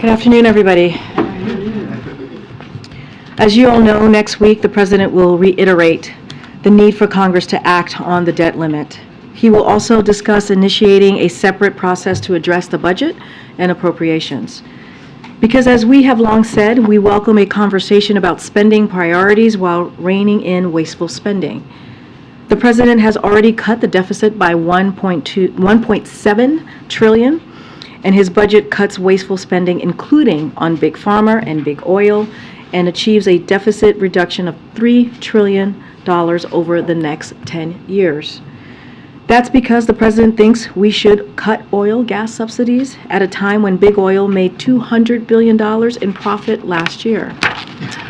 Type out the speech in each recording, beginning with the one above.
Good afternoon, everybody. As you all know, next week the President will reiterate the need for Congress to act on the debt limit. He will also discuss initiating a separate process to address the budget and appropriations. Because as we have long said, we welcome a conversation about spending priorities while reining in wasteful spending. The President has already cut the deficit by 1.7 trillion, and his budget cuts wasteful spending, including on big pharma and big oil, and achieves a deficit reduction of $3 trillion over the next 10 years. That's because the President thinks we should cut oil gas subsidies at a time when big oil made $200 billion in profit last year.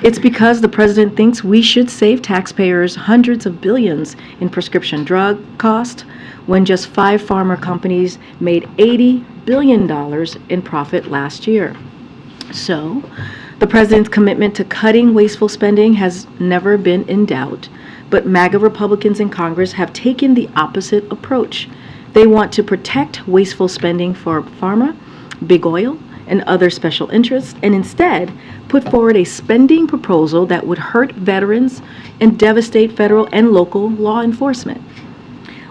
It's because the President thinks we should save taxpayers hundreds of billions in prescription drug cost when just 5 pharma companies made $80 billion in profit last year. So, the President's commitment to cutting wasteful spending has never been in doubt, but MAGA Republicans in Congress have taken the opposite approach. They want to protect wasteful spending for pharma, big oil, and other special interests, and instead put forward a spending proposal that would hurt veterans and devastate federal and local law enforcement.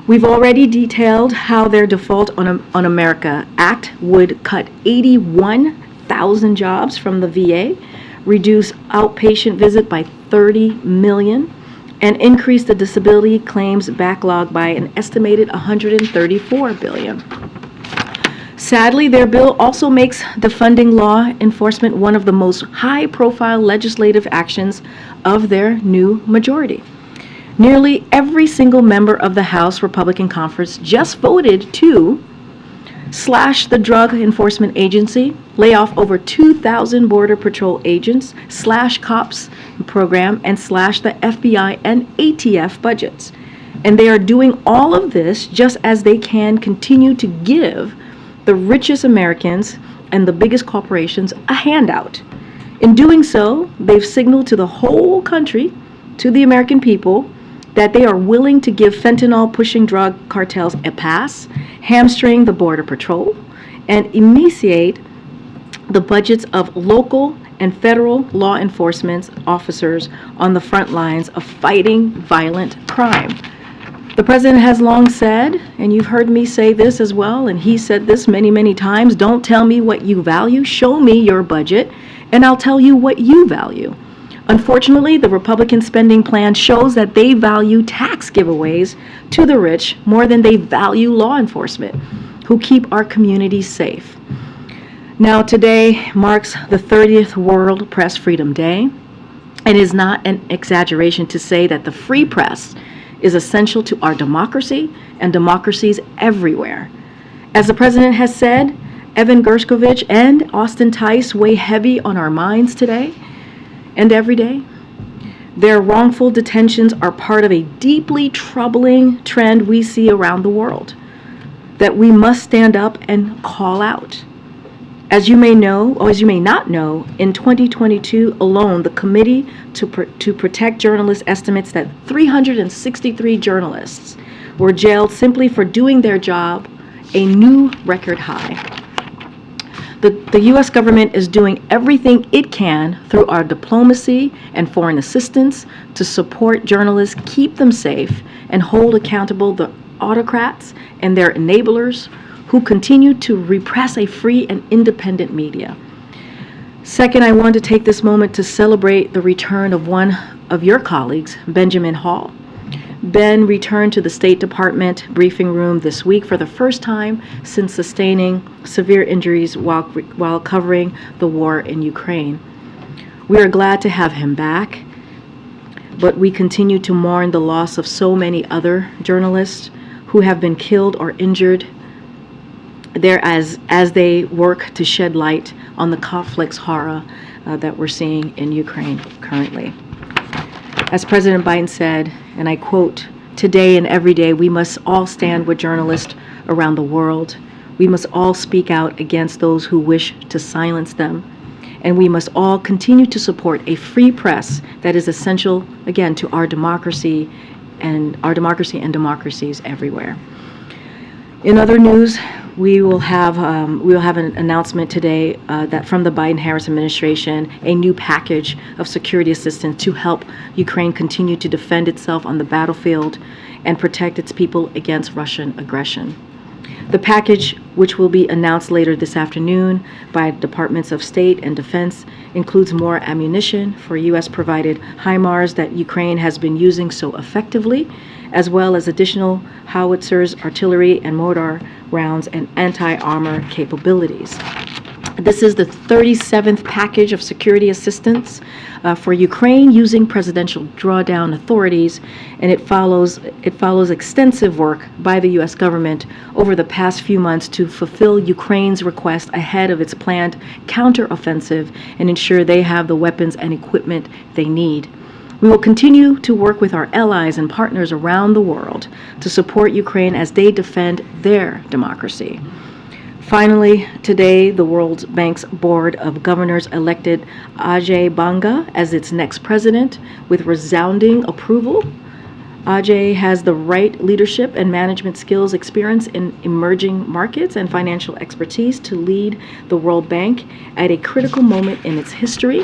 We've already detailed how their Default on America Act would cut 81,000 jobs from the VA, reduce outpatient visit by 30 million, and increase the disability claims backlog by an estimated 134 billion. Sadly, their bill also makes defunding law enforcement one of the most high-profile legislative actions of their new majority. Nearly every single member of the House Republican Conference just voted to slash the Drug Enforcement Agency, lay off over 2,000 Border Patrol agents, slash COPS program, and slash the FBI and ATF budgets. And they are doing all of this just as they can continue to give the richest Americans and the biggest corporations a handout. In doing so, they've signaled to the whole country, to the American people, that they are willing to give fentanyl-pushing drug cartels a pass, hamstring the Border Patrol, and emaciate the budgets of local and federal law enforcement officers on the front lines of fighting violent crime. The President has long said, and you've heard me say this as well, and he said this many, many times, don't tell me what you value, show me your budget, and I'll tell you what you value. Unfortunately, the Republican spending plan shows that they value tax giveaways to the rich more than they value law enforcement, who keep our communities safe. Now, today marks the 30th World Press Freedom Day. It is not an exaggeration to say that the free press is essential to our democracy and democracies everywhere. As the President has said, Evan Gershkovich and Austin Tice weigh heavy on our minds today and every day. Their wrongful detentions are part of a deeply troubling trend we see around the world that we must stand up and call out. As you may know, or as you may not know, in 2022 alone, the Committee to Protect Journalists estimates that 363 journalists were jailed simply for doing their job, a new record high. The U.S. government is doing everything it can through our diplomacy and foreign assistance to support journalists, keep them safe, and hold accountable the autocrats and their enablers who continue to repress a free and independent media. Second, I want to take this moment to celebrate the return of one of your colleagues, Benjamin Hall. Ben returned to the State Department briefing room this week for the first time since sustaining severe injuries while covering the war in Ukraine. We are glad to have him back, but we continue to mourn the loss of so many other journalists who have been killed or injured there as they work to shed light on the conflict's horror that we're seeing in Ukraine currently. As President Biden said, and I quote, "Today and every day we must all stand with journalists around the world. We must all speak out against those who wish to silence them. And we must all continue to support a free press that is essential, again, to our democracy and democracies everywhere." In other news, we will have an announcement today that from the Biden-Harris administration, a new package of security assistance to help Ukraine continue to defend itself on the battlefield and protect its people against Russian aggression. The package, which will be announced later this afternoon by Departments of State and Defense, includes more ammunition for U.S.-provided HIMARS that Ukraine has been using so effectively, as well as additional howitzers, artillery, and mortar rounds, and anti-armor capabilities. This is the 37th package of security assistance for Ukraine using presidential drawdown authorities, and it follows extensive work by the U.S. government over the past few months to fulfill Ukraine's request ahead of its planned counteroffensive and ensure they have the weapons and equipment they need. We will continue to work with our allies and partners around the world to support Ukraine as they defend their democracy. Finally, today, the World Bank's Board of Governors elected Ajay Banga as its next president with resounding approval. Ajay has the right leadership and management skills, experience in emerging markets, and financial expertise to lead the World Bank at a critical moment in its history.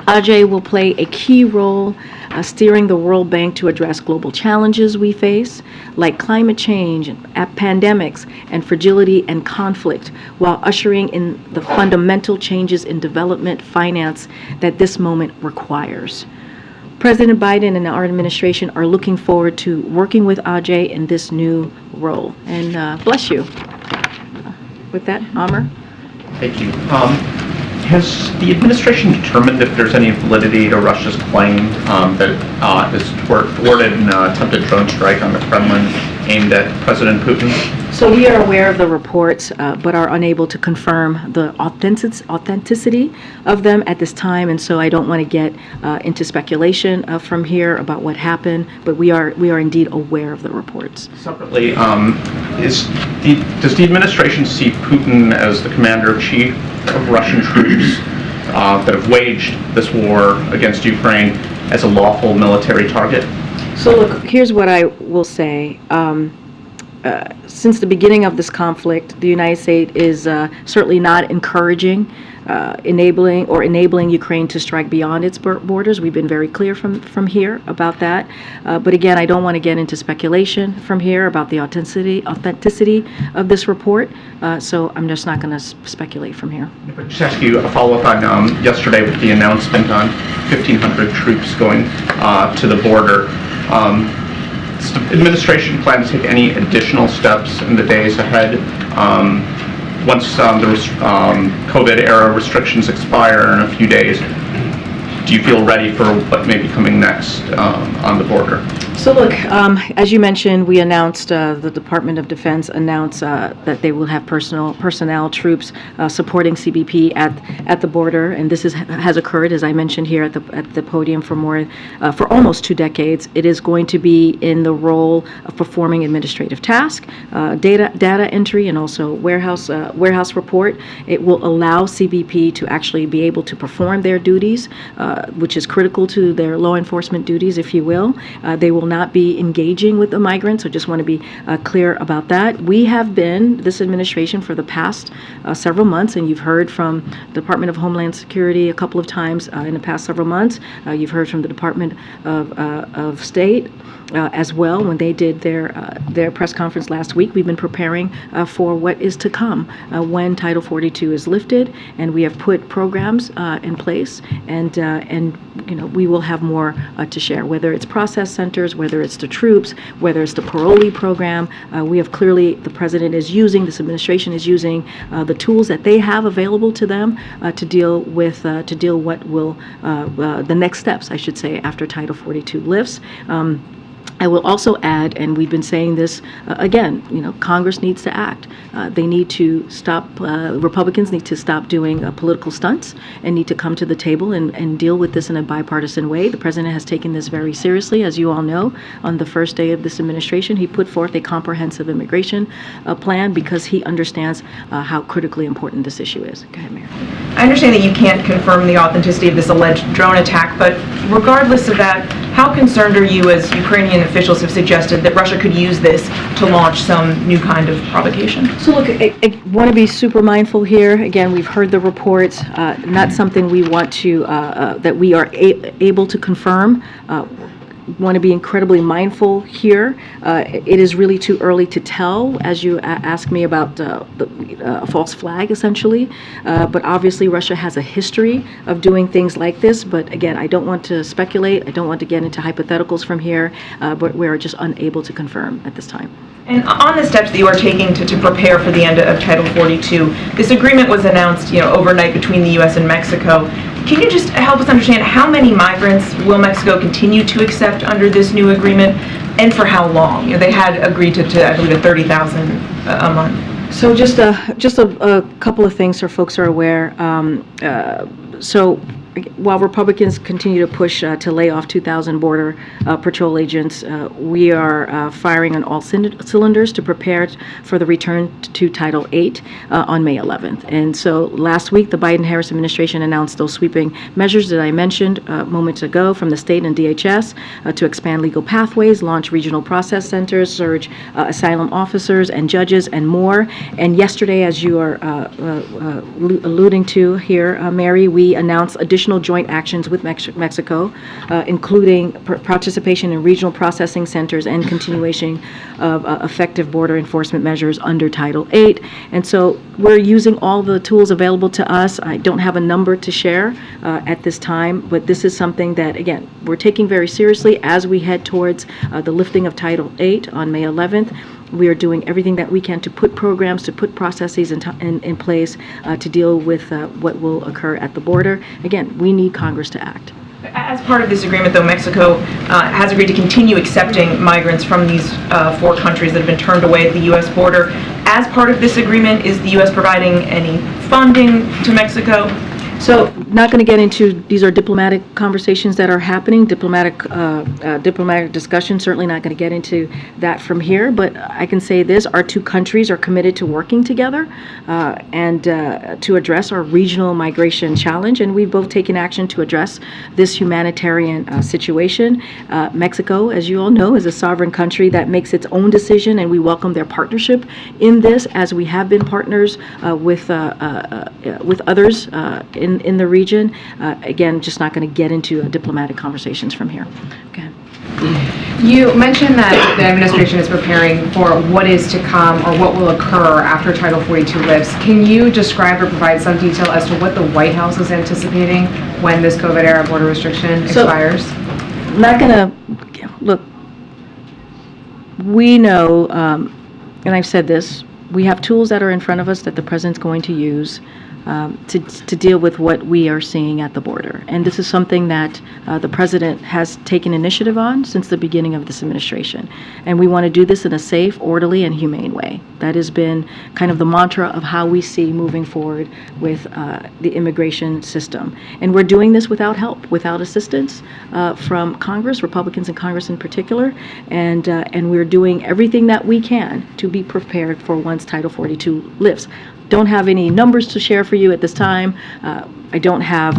Ajay will play a key role steering the World Bank to address global challenges we face, like climate change, pandemics, and fragility and conflict, while ushering in the fundamental changes in development finance that this moment requires. President Biden and our administration are looking forward to working with Ajay in this new role. And bless you. With that, Amr. Thank you. Has the administration determined if there's any validity to Russia's claim that is thwarted an attempted drone strike on the Kremlin aimed at President Putin? So we are aware of the reports, but are unable to confirm the authenticity of them at this time, and so I don't want to get into speculation from here about what happened, but we are indeed aware of the reports. Separately, does the administration see Putin as the commander-in-chief of Russian troops that have waged this war against Ukraine as a lawful military target? So look, here's what I will say. Since the beginning of this conflict, the United States is certainly not encouraging, enabling Ukraine to strike beyond its borders. We've been very clear from here about that. But again, I don't want to get into speculation from here about the authenticity of this report. So I'm just not going to speculate from here. If I just ask you a follow-up on yesterday with the announcement on 1,500 troops going to the border. Does the administration plan to take any additional steps in the days ahead once the COVID-era restrictions expire in a few days? Do you feel ready for what may be coming next on the border? So look, as you mentioned, we announced, the Department of Defense announced that they will have personnel troops supporting CBP at the border, and this has occurred, as I mentioned here at the podium, for almost 2 decades. It is going to be in the role of performing administrative tasks, data entry, and also warehouse report. It will allow CBP to actually be able to perform their duties, which is critical to their law enforcement duties, if you will. They will not be engaging with the migrants, so just want to be clear about that. We have been, this administration, for the past several months, and you've heard from the Department of Homeland Security a couple of times in the past several months. You've heard from the Department of State as well when they did their press conference last week. We've been preparing for what is to come when Title 42 is lifted, and we have put programs in place, and we will have more to share, whether it's process centers, whether it's the troops, whether it's the parolee program. We have clearly, the president is using, this administration is using the tools that they have available to them to deal what will the next steps, I should say, after Title 42 lifts. I will also add, and we've been saying this again, Congress needs to act. They need to stop, Republicans need to stop doing political stunts and need to come to the table and deal with this in a bipartisan way. The president has taken this very seriously. As you all know, on the first day of this administration, he put forth a comprehensive immigration plan because he understands how critically important this issue is. Go ahead, Mayor. I understand that you can't confirm the authenticity of this alleged drone attack, but regardless of that, How concerned are you, as Ukrainian officials have suggested, that Russia could use this to launch some new kind of provocation? So look, I want to be super mindful here. Again, we've heard the reports, not something we want to, that we are able to confirm. Want to be incredibly mindful here. It is really too early to tell, as you ask me about a false flag, essentially. But obviously, Russia has a history of doing things like this. But again, I don't want to speculate. I don't want to get into hypotheticals from here. But we're just unable to confirm at this time. And on the steps that you are taking to prepare for the end of Title 42, this agreement was announced, overnight between the U.S. and Mexico. Can you just help us understand how many migrants will Mexico continue to accept under this new agreement, and for how long? They had agreed to I believe, 30,000 a month. So just a couple of things so folks are aware. So while Republicans continue to push to lay off 2,000 Border Patrol agents, we are firing on all cylinders to prepare for the return to Title VIII on May 11th. And so last week, the Biden-Harris administration announced those sweeping measures that I mentioned moments ago from the state and DHS to expand legal pathways, launch regional process centers, surge asylum officers and judges, and more. And yesterday, as you are alluding to here, Mary, we announced additional joint actions with Mexico, including participation in regional processing centers and continuation of effective border enforcement measures under Title VIII. And so we're using all the tools available to us. I don't have a number to share at this time, but this is something that, again, we're taking very seriously as we head towards the lifting of Title VIII on May 11th. We are doing everything that we can to put programs, to put processes in place to deal with what will occur at the border. Again, we need Congress to act. As part of this agreement, though, Mexico has agreed to continue accepting migrants from these 4 countries that have been turned away at the U.S. border. As part of this agreement, is the U.S. providing any funding to Mexico? So, not going to get into, these are diplomatic conversations that are happening, diplomatic discussions, certainly not going to get into that from here, but I can say this, our 2 countries are committed to working together and to address our regional migration challenge, and we've both taken action to address this humanitarian situation. Mexico, as you all know, is a sovereign country that makes its own decision, and we welcome their partnership in this, as we have been partners with others in the region. Again, just not going to get into diplomatic conversations from here. Okay. You mentioned that the administration is preparing for what is to come or what will occur after Title 42 lifts. Can you describe or provide some detail as to what the White House is anticipating when this COVID-era border restriction expires? Not going to, look, we know, and I've said this, we have tools that are in front of us that the president's going to use to deal with what we are seeing at the border. And this is something that the president has taken initiative on since the beginning of this administration. And we want to do this in a safe, orderly, and humane way. That has been kind of the mantra of how we see moving forward with the immigration system. And we're doing this without help, without assistance from Congress, Republicans in Congress in particular. And we're doing everything that we can to be prepared for once Title 42 lifts. Don't have any numbers to share for you at this time. I don't have,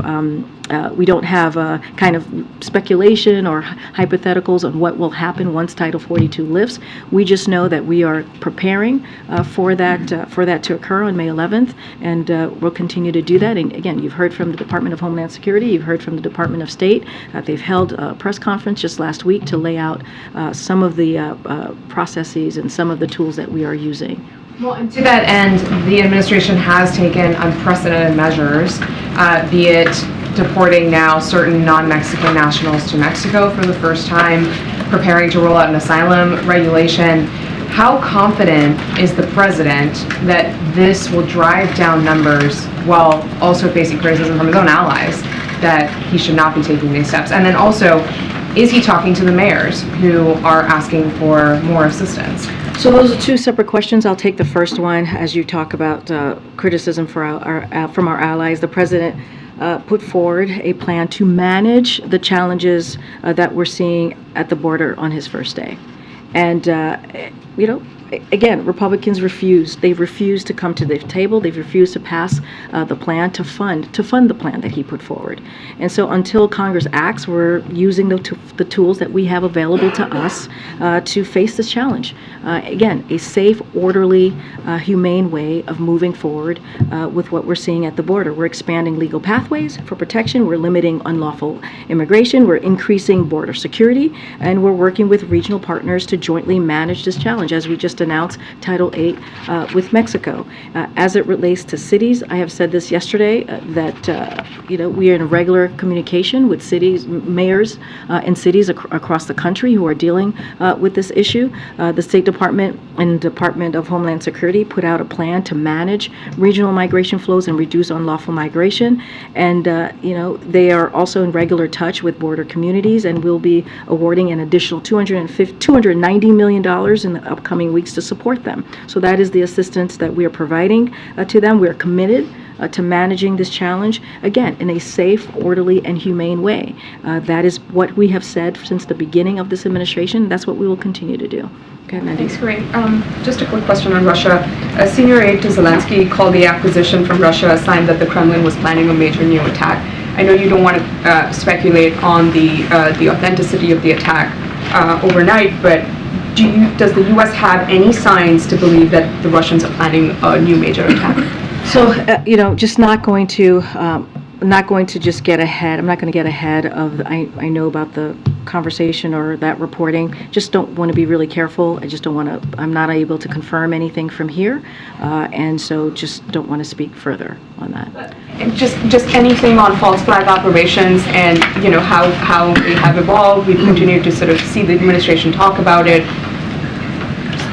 we don't have kind of speculation or hypotheticals on what will happen once Title 42 lifts. We just know that we are preparing for that to occur on May 11th, and we'll continue to do that. And again, you've heard from the Department of Homeland Security, you've heard from the Department of State. They've held a press conference just last week to lay out some of the processes and some of the tools that we are using. Well, and to that end, the administration has taken unprecedented measures, be it deporting now certain non-Mexican nationals to Mexico for the first time, preparing to roll out an asylum regulation. How confident is the president that this will drive down numbers while also facing criticism from his own allies that he should not be taking these steps? And then also, is he talking to the mayors who are asking for more assistance? So those are 2 separate questions. I'll take the first one as you talk about criticism from our allies. The president put forward a plan to manage the challenges that we're seeing at the border on his first day. And, again, Republicans refuse. They've refused to come to the table. They've refused to pass the plan to fund the plan that he put forward. And so until Congress acts, we're using the tools that we have available to us to face this challenge. Again, a safe, orderly, humane way of moving forward with what we're seeing at the border. We're expanding legal pathways for protection. We're limiting unlawful immigration. We're increasing border security, and we're working with regional partners to jointly manage this challenge, as we just announced Title VIII with Mexico. As it relates to cities, I have said this yesterday, that we are in regular communication with cities, mayors in cities across the country who are dealing with this issue. The State Department and Department of Homeland Security put out a plan to manage regional migration flows and reduce unlawful migration. And, they are also in regular touch with border communities, and will be awarding an additional $290 million in the upcoming weeks to support them. So that is the assistance that we are providing to them. We are committed to managing this challenge, again, in a safe, orderly, and humane way. That is what we have said since the beginning of this administration. That's what we will continue to do. Okay, Mandy. Thanks, Karine. Just a quick question on Russia. A senior aide to Zelensky called the acquisition from Russia a sign that the Kremlin was planning a major new attack. I know you don't want to speculate on the authenticity of the attack overnight, but does the U.S. have any signs to believe that the Russians are planning a new major attack? So, just not going to just get ahead. I'm not going to get ahead of, I know about the conversation or that reporting. Just don't want to be really careful. I'm not able to confirm anything from here. And so just don't want to speak further on that. And just anything on false flag operations and, how they have evolved. We've continued to sort of see the administration talk about it.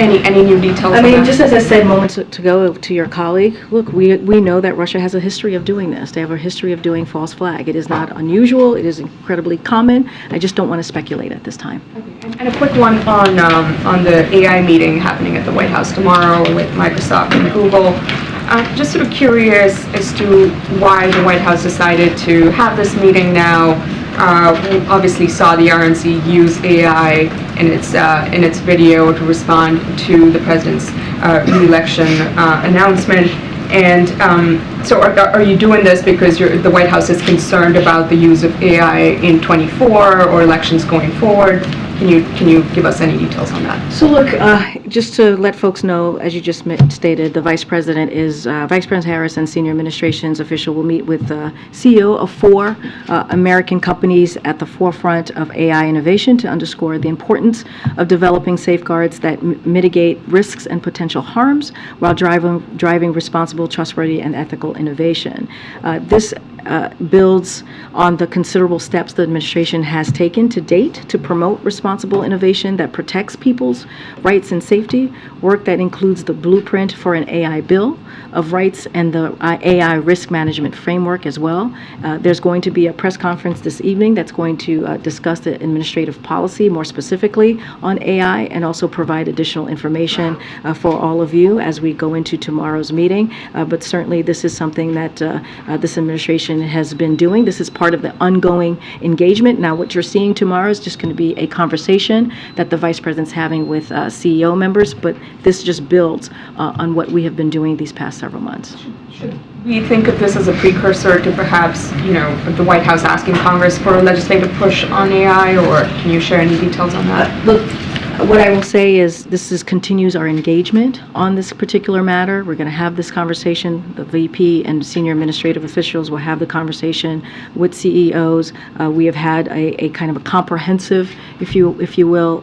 Any new details? I mean, just as I said moments ago to your colleague, look, we know that Russia has a history of doing this. They have a history of doing false flag. It is not unusual. It is incredibly common. I just don't want to speculate at this time. Okay. And a quick one on the AI meeting happening at the White House tomorrow with Microsoft and Google. Just sort of curious as to why the White House decided to have this meeting now. We obviously saw the RNC use AI in its video to respond to the president's re-election announcement. And so are you doing this because the White House is concerned about the use of AI in 24 or elections going forward? Can you give us any details on that? So look, just to let folks know, as you just stated, the Vice President Harris and senior administration's official will meet with the CEO of 4 American companies at the forefront of AI innovation to underscore the importance of developing safeguards that mitigate risks and potential harms while driving responsible, trustworthy, and ethical innovation. This builds on the considerable steps the administration has taken to date to promote responsible innovation that protects people's rights and safety, work that includes the blueprint for an AI bill of rights and the AI risk management framework as well. There's going to be a press conference this evening that's going to discuss the administrative policy more specifically on AI and also provide additional information for all of you as we go into tomorrow's meeting. But certainly this is something that this administration has been doing. This is part of the ongoing engagement. Now what you're seeing tomorrow is just going to be a conversation that the Vice President's having with CEO members, but this just builds on what we have been doing these past several months. Should we think of this as a precursor to perhaps, the White House asking Congress for a legislative push on AI, or can you share any details on that? Look, what I will say is this continues our engagement on this particular matter. We're going to have this conversation. The VP and senior administrative officials will have the conversation with CEOs. We have had a kind of a comprehensive, if you will,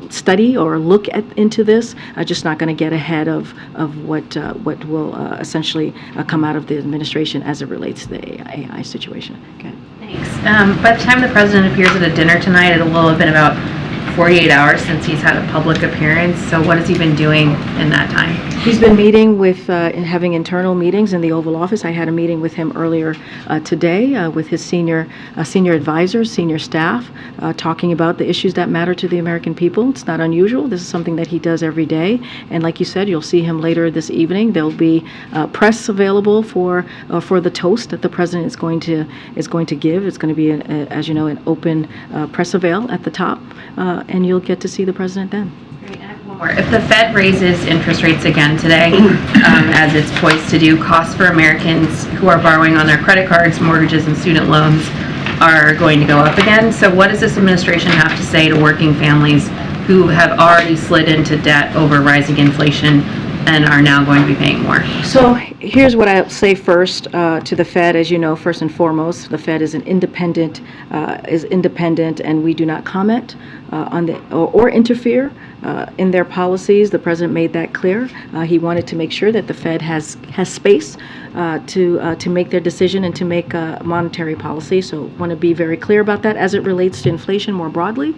study or look into this. Just not going to get ahead of what will essentially come out of the administration as it relates to the AI situation. Okay. Thanks. By the time the president appears at a dinner tonight, it will have been about 48 hours since he's had a public appearance. So what has he been doing in that time? He's been meeting with and having internal meetings in the Oval Office. I had a meeting with him earlier today with his senior advisors, senior staff, talking about the issues that matter to the American people. It's not unusual. This is something that he does every day. And like you said, you'll see him later this evening. There'll be press available for the toast that the president is going to give. It's going to be, as you know, an open press avail at the top, and you'll get to see the president then. Great. I have one Or if the Fed raises interest rates again today, as it's poised to do, costs for Americans who are borrowing on their credit cards, mortgages, and student loans are going to go up again. So what does this administration have to say to working families who have already slid into debt over rising inflation and are now going to be paying more? So here's what I'll say first to the Fed. As you know, first and foremost, the Fed is independent, and we do not comment on or interfere in their policies. The president made that clear. He wanted to make sure that the Fed has space to make their decision and to make monetary policy. So want to be very clear about that as it relates to inflation more broadly.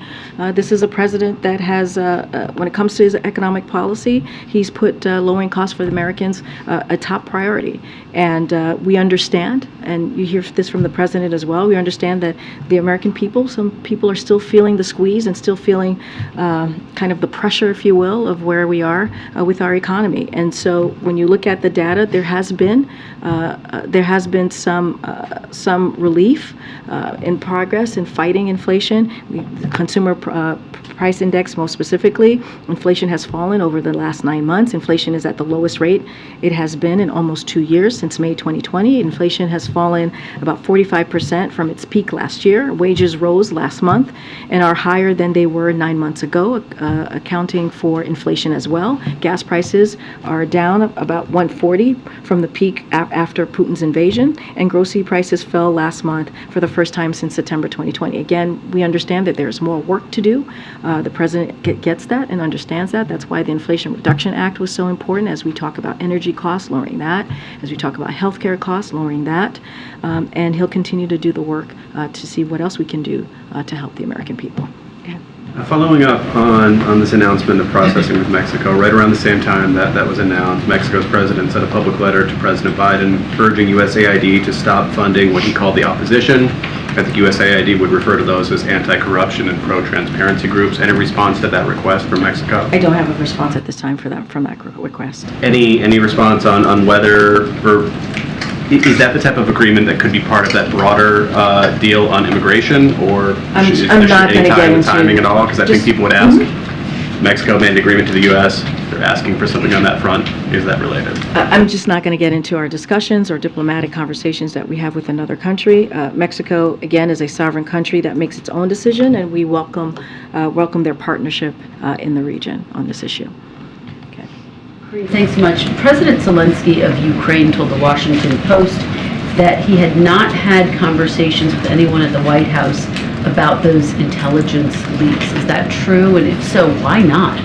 This is a president that has, when it comes to his economic policy, he's put lowering costs for the Americans a top priority. And we understand, and you hear this from the president as well, we understand that the American people, some people are still feeling the squeeze and still feeling kind of the pressure, if you will, of where we are with our economy. And so when you look at the data, there has been some relief in progress in fighting inflation. The consumer price index, most specifically, inflation has fallen over the last 9 months. Inflation is at the lowest rate it has been in almost 2 years, since May 2020. Inflation has fallen about 45% from its peak last year. Wages rose last month and are higher than they were 9 months ago, accounting for inflation as well. Gas prices are down about 140 from the peak after Putin's invasion, and grocery prices fell last month for the first time since September 2020. Again, we understand that there's more work to do. The president gets that and understands that. That's why the Inflation Reduction Act was so important as we talk about energy costs, lowering that, as we talk about healthcare costs, lowering that, and he'll continue to do the work to see what else we can do to help the American people. Following up on this announcement of processing with Mexico, right around the same time that was announced, Mexico's president sent a public letter to President Biden urging USAID to stop funding what he called the opposition. I think USAID would refer to those as anti-corruption and pro-transparency groups. Any response to that request from Mexico? I don't have a response at this time from that request. Any response on whether, or is that the type of agreement that could be part of that broader deal on immigration, or I'm is there not any gonna get into timing at all? Because I think just- people would ask, Mexico made an agreement to the U.S., they're asking for something on that front. Is that related? I'm just not going to get into our discussions or diplomatic conversations that we have with another country. Mexico, again, is a sovereign country that makes its own decision, and we welcome their partnership in the region on this issue. Okay. Thanks so much. President Zelensky of Ukraine told the Washington Post that he had not had conversations with anyone at the White House about those intelligence leaks. Is that true? And if so, why not?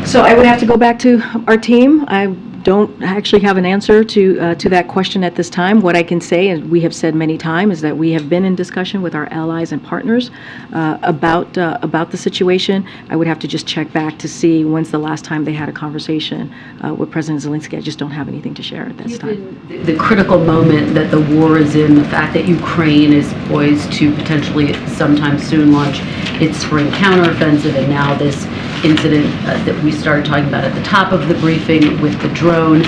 So I would have to go back to our team. I don't actually have an answer to that question at this time. What I can say, and we have said many times, is that we have been in discussion with our allies and partners about the situation. I would have to just check back to see when's the last time they had a conversation with President Zelensky. I just don't have anything to share at this time. The critical moment that the war is in, the fact that Ukraine is poised to potentially sometime soon launch its spring counteroffensive, and now this incident that we started talking about at the top of the briefing with the drone.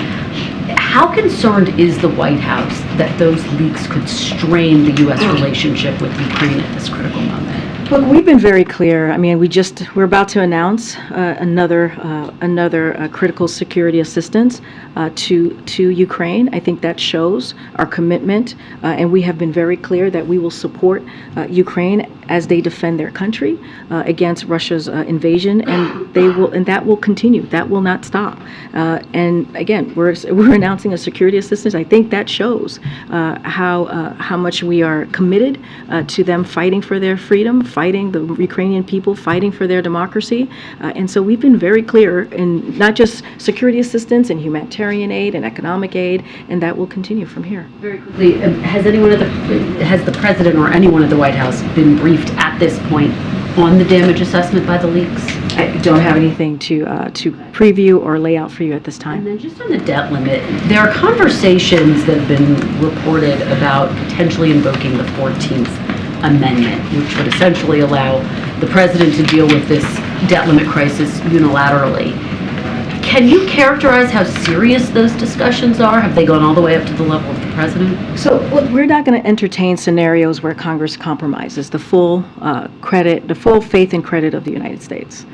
How concerned is the White House that those leaks could strain the U.S. relationship with Ukraine at this critical moment? Look, we've been very clear. I mean, we're about to announce another critical security assistance to Ukraine. I think that shows our commitment, and we have been very clear that we will support Ukraine as they defend their country against Russia's invasion, and that will continue. That will not stop. And again, we're announcing a security assistance. I think that shows how much we are committed to them fighting for their freedom, fighting the Ukrainian people, fighting for their democracy. And so we've been very clear in not just security assistance and humanitarian aid and economic aid, and that will continue from here. Very quickly, has the president or anyone at the White House been briefed at this point on the damage assessment by the leaks? I don't have anything to preview or lay out for you at this time. And then just on the debt limit, there are conversations that have been reported about potentially invoking the 14th Amendment, which would essentially allow the president to deal with this debt limit crisis unilaterally. Can you characterize how serious those discussions are? Have they gone all the way up to the level of the president? So look, we're not going to entertain scenarios where Congress compromises the full faith and credit of the United States.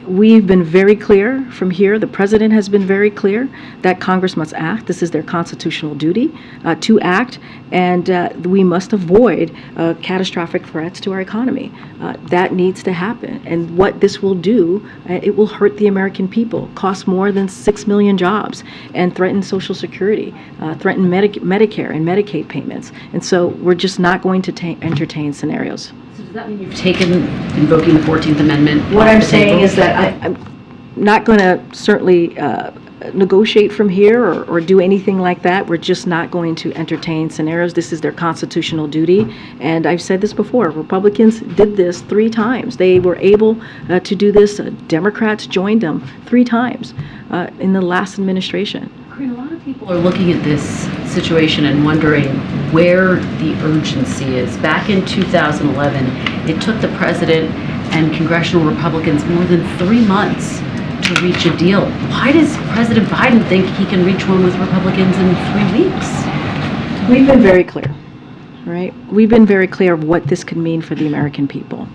We've been very clear from here, the president has been very clear that Congress must act. This is their constitutional duty to act, and we must avoid catastrophic threats to our economy. That needs to happen. And what this will do, it will hurt the American people, cost more than 6 million jobs, and threaten Social Security, threaten Medicare and Medicaid payments. And so we're just not going to entertain scenarios. So does that mean you've taken invoking the 14th Amendment? What off I'm the saying table? is that I'm not going to certainly negotiate from here or do anything like that. We're just not going to entertain scenarios. This is their constitutional duty. And I've said this before, Republicans did this 3 times. They were able to do this. Democrats joined them 3 times in the last administration. Karine, a lot of people are looking at this situation and wondering where the urgency is. Back in 2011, it took the president and congressional Republicans more than 3 months to reach a deal. Why does President Biden think he can reach one with Republicans in 3 weeks? We've been very clear, right? We've been very clear of what this could mean for the American people.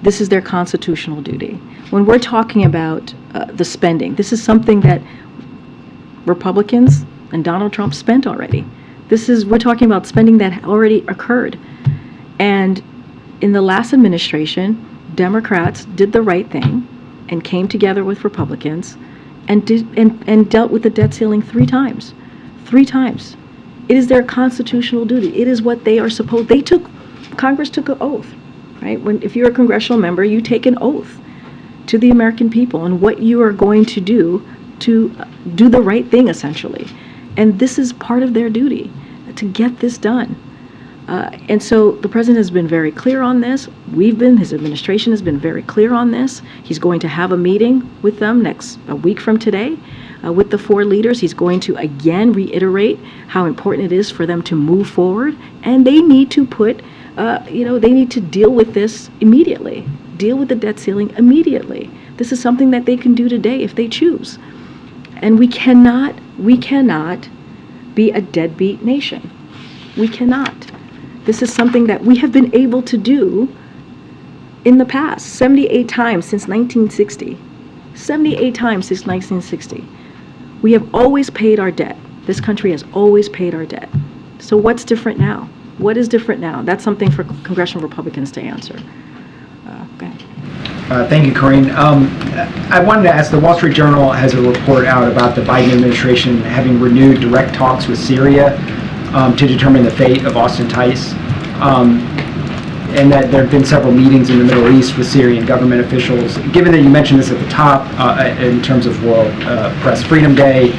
This is their constitutional duty. When we're talking about the spending, this is something that Republicans and Donald Trump spent already. We're talking about spending that already occurred. And in the last administration, Democrats did the right thing and came together with Republicans and dealt with the debt ceiling 3 times. 3 times. It is their constitutional duty. It is what they are supposed. Congress took an oath, right? If you're a congressional member, you take an oath to the American people on what you are going to do the right thing, essentially. And this is part of their duty, to get this done. And so the president has been very clear on this. His administration has been very clear on this. He's going to have a meeting with them a week from today with the 4 leaders. He's going to again reiterate how important it is for them to move forward. And they need to they need to deal with this immediately. Deal with the debt ceiling immediately. This is something that they can do today if they choose. And we cannot be a deadbeat nation. We cannot. This is something that we have been able to do in the past, 78 times since 1960. 78 times since 1960. We have always paid our debt. This country has always paid our debt. So what's different now? What is different now? That's something for congressional Republicans to answer. Go ahead. Thank you, Karine. I wanted to ask, the Wall Street Journal has a report out about the Biden administration having renewed direct talks with Syria to determine the fate of Austin Tice, and that there have been several meetings in the Middle East with Syrian government officials. Given that you mentioned this at the top in terms of World Press Freedom Day,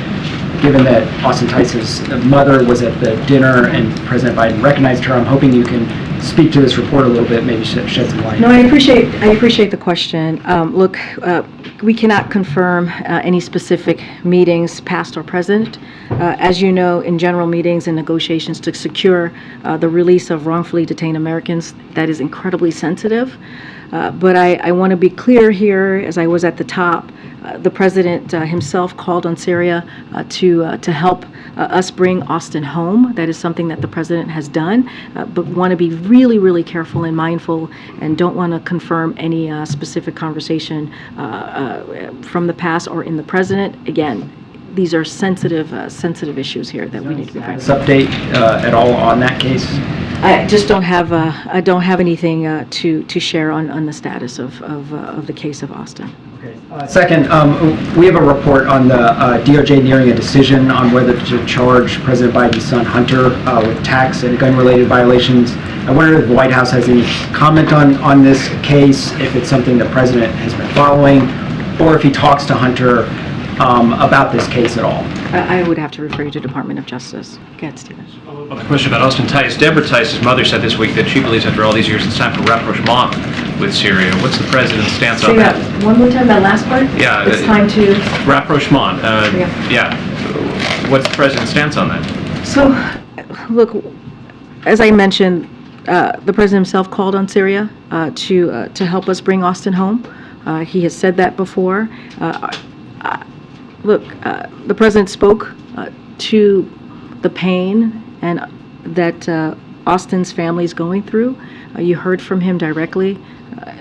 given that Austin Tice's mother was at the dinner and President Biden recognized her, I'm hoping you can speak to this report a little bit, maybe shed some light. No, I appreciate the question. Look, we cannot confirm any specific meetings, past or present. As you know, in general meetings and negotiations to secure the release of wrongfully detained Americans, that is incredibly sensitive. But I want to be clear here, as I was at the top, the president himself called on Syria to help us bring Austin home. That is something that the president has done, but want to be really, really careful and mindful, and don't want to confirm any specific conversation from the past or in the president. Again, these are sensitive issues here that we need to be very careful. Update at all on that case? I just don't have anything to share on the status of the case of Austin. Okay. Second, we have a report on the DOJ nearing a decision on whether to charge President Biden's son Hunter with tax and gun-related violations. I wonder if the White House has any comment on this case, if it's something the president has been following, or if he talks to Hunter about this case at all. I would have to refer you to Department of Justice. Go ahead, Stephen. On the question about Austin Tice, Deborah Tice's mother said this week that she believes after all these years it's time for rapprochement with Syria. What's the president's stance on that? One more time, that last part? Yeah. It's time to... Rapprochement. Yeah. What's the president's stance on that? So, look, as I mentioned, the president himself called on Syria to help us bring Austin home. He has said that before. Look, the president spoke to the pain and that Austin's family is going through. You heard from him directly.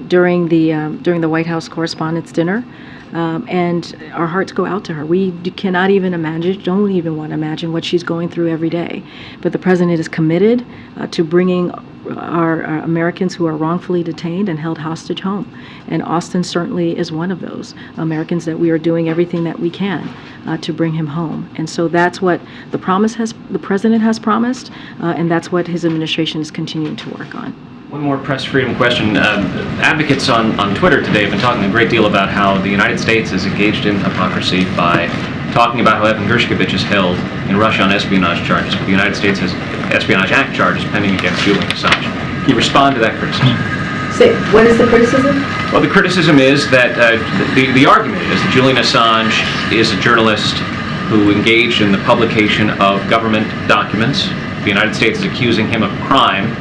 during the White House Correspondents' Dinner. And our hearts go out to her. We cannot even imagine, don't even want to imagine what she's going through every day. But the president is committed to bringing our Americans who are wrongfully detained and held hostage home. And Austin certainly is one of those Americans that we are doing everything that we can to bring him home. And so that's what the president has promised, and that's what his administration is continuing to work on. One more press freedom question. Advocates on Twitter today have been talking a great deal about how the United States is engaged in hypocrisy by talking about how Evan Gershkovich is held in Russia on espionage charges, but the United States has Espionage Act charges pending against Julian Assange. Can you respond to that criticism? Say, what is the criticism? Well, the criticism is that the argument is that Julian Assange is a journalist who engaged in the publication of government documents. The United States is accusing him of crime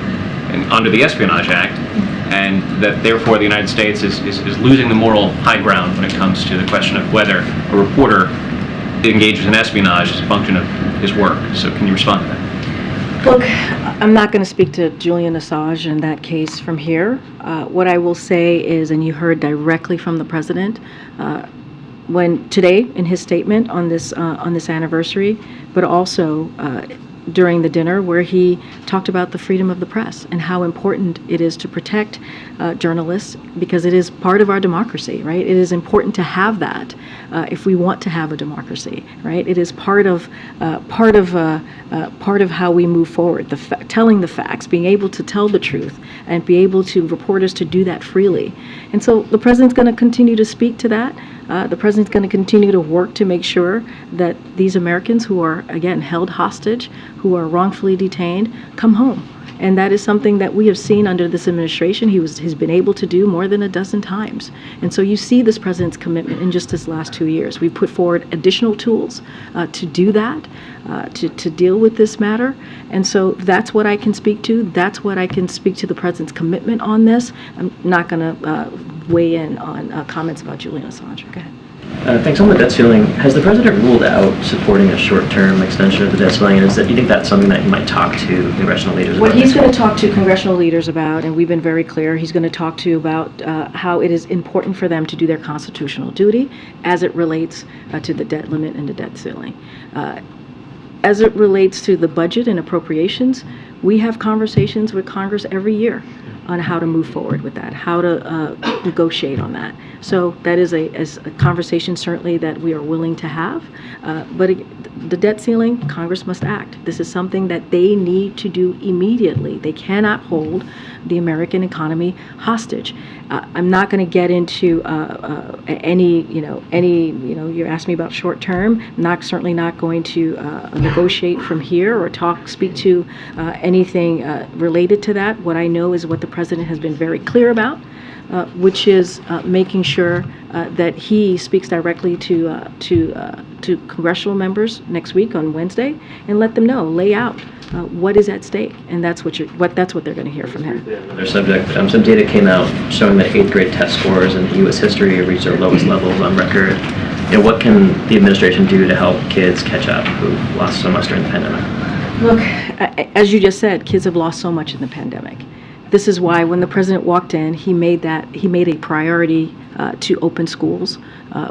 under the Espionage Act, and that therefore the United States is losing the moral high ground when it comes to the question of whether a reporter engages in espionage as a function of his work. So can you respond to that? Look, I'm not going to speak to Julian Assange in that case from here. What I will say is, and you heard directly from the president, when today in his statement on this anniversary, but also during the dinner where he talked about the freedom of the press and how important it is to protect journalists, because it is part of our democracy, right? It is important to have that if we want to have a democracy, right? It is part of how we move forward. Telling the facts, being able to tell the truth, and be able to reporters to do that freely. And so the president's going to continue to speak to that. The president's going to continue to work to make sure that these Americans who are, again, held hostage, who are wrongfully detained, come home. And that is something that we have seen under this administration. He's been able to do more than a dozen times. And so you see this president's commitment in just this last 2 years. We put forward additional tools to do that, to deal with this matter. And so that's what I can speak to. That's what I can speak to the president's commitment on this. I'm not going to weigh in on comments about Julian Assange. Go ahead. Thanks. On the debt ceiling, has the president ruled out supporting a short-term extension of the debt ceiling? And do you think that's something that he might talk to congressional leaders about? What he's going to talk to congressional leaders about, and we've been very clear, he's going to talk to about how it is important for them to do their constitutional duty as it relates to the debt limit and the debt ceiling. As it relates to the budget and appropriations, we have conversations with Congress every year on how to move forward with that, how to negotiate on that. So that is a conversation certainly that we are willing to have. But the debt ceiling, Congress must act. This is something that they need to do immediately. They cannot hold the American economy hostage. I'm not going to get into you asked me about short term. Certainly not going to negotiate from here or speak to anything related to that. What I know is what the president has been very clear about, which is making sure that he speaks directly to congressional members next week on Wednesday and let them know, lay out what is at stake, and that's what they're going to hear from him. Another subject. Some data came out showing that 8th grade test scores in U.S. history have reached their lowest levels on record. What can the administration do to help kids catch up who lost so much during the pandemic? Look, as you just said, kids have lost so much in the pandemic. This is why when the president walked in, he made a priority to open schools.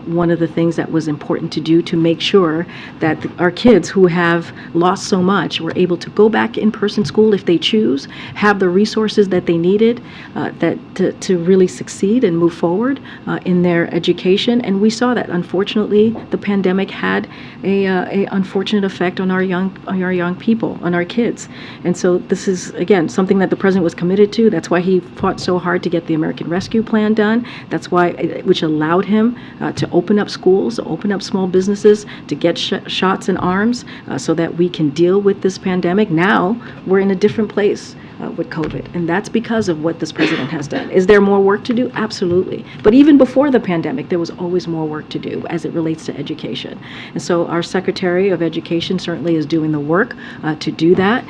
One of the things that was important to do to make sure that our kids who have lost so much were able to go back in-person school if they choose, have the resources that they needed to really succeed and move forward in their education. And we saw that, unfortunately, the pandemic had a unfortunate effect on our young people, on our kids. And so this is, again, something that the president was committed to. That's why he fought so hard to get the American Rescue Plan done. That's why, which allowed him to open up schools, open up small businesses, to get shots in arms so that we can deal with this pandemic. Now we're in a different place with COVID, and that's because of what this president has done. Is there more work to do? Absolutely. But even before the pandemic, there was always more work to do as it relates to education. And so our Secretary of Education certainly is doing the work to do that.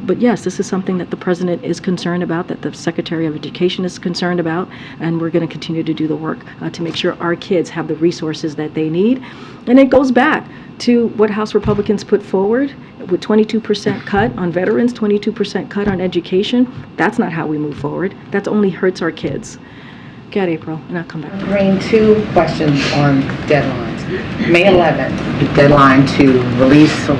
But yes, this is something that the president is concerned about, that the Secretary of Education is concerned about, and we're going to continue to do the work to make sure our kids have the resources that they need. And it goes back to what House Republicans put forward with 22% cut on veterans, 22% cut on education. That's not how we move forward. That only hurts our kids. Get April, and I'll come back. Karine, 2 questions on deadlines. May 11th, the deadline to release or